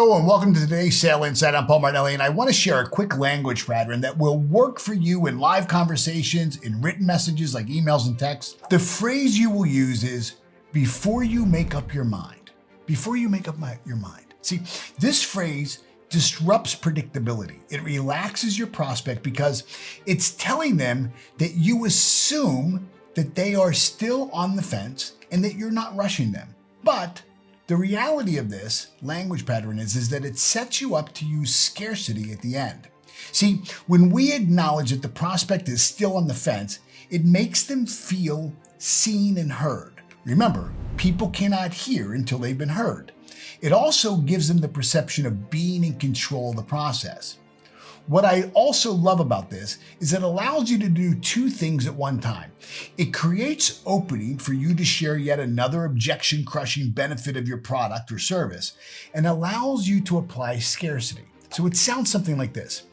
Hello and welcome to today's Sale Insight. I'm Paul Martinelli, and I want to share a quick language pattern that will work for you in live conversations, in written messages like emails and texts. The phrase you will use is before you make up your mind. Before you make up your mind. See, this phrase disrupts predictability. It relaxes your prospect because it's telling them that you assume that they are still on the fence and that you're not rushing them. But the reality of this language pattern is that it sets you up to use scarcity at the end. See, when we acknowledge that the prospect is still on the fence, it makes them feel seen and heard. Remember, people cannot hear until they've been heard. It also gives them the perception of being in control of the process. What I also love about this is it allows you to do two things at one time. It creates opening for you to share yet another objection-crushing benefit of your product or service and allows you to apply scarcity. So it sounds something like this.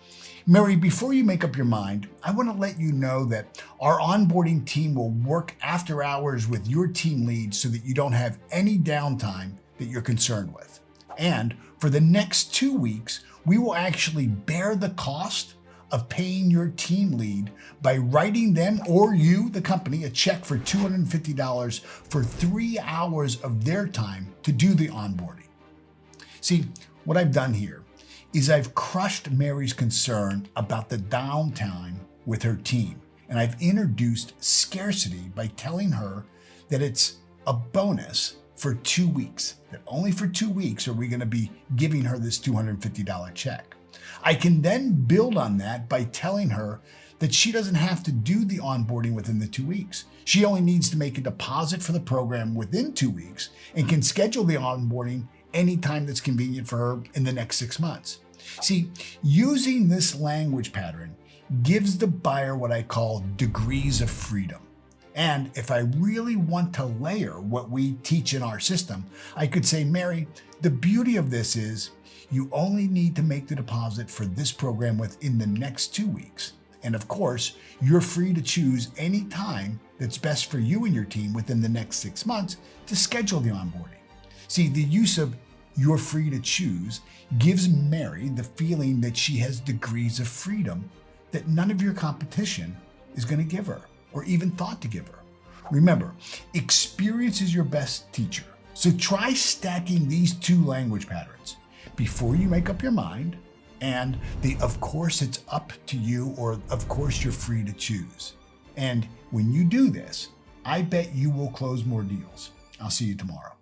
Mary, before you make up your mind, I want to let you know that our onboarding team will work after hours with your team leads so that you don't have any downtime that you're concerned with. And for the next 2 weeks, we will actually bear the cost of paying your team lead by writing them or you, the company, a check for $250 for 3 hours of their time to do the onboarding. See, what I've done here is I've crushed Mary's concern about the downtime with her team, and I've introduced scarcity by telling her that it's a bonus for 2 weeks, that only for 2 weeks are we going to be giving her this $250 check. I can then build on that by telling her that she doesn't have to do the onboarding within the 2 weeks. She only needs to make a deposit for the program within 2 weeks and can schedule the onboarding anytime that's convenient for her in the next 6 months. See, using this language pattern gives the buyer what I call degrees of freedom. And if I really want to layer what we teach in our system, I could say, Mary, the beauty of this is you only need to make the deposit for this program within the next 2 weeks. And of course, you're free to choose any time that's best for you and your team within the next 6 months to schedule the onboarding. See, the use of you're free to choose gives Mary the feeling that she has degrees of freedom that none of your competition is going to give her, or even thought to give her. Remember, experience is your best teacher. So try stacking these two language patterns before you make up your mind, and the of course it's up to you, or of course you're free to choose. And when you do this, I bet you will close more deals. I'll see you tomorrow.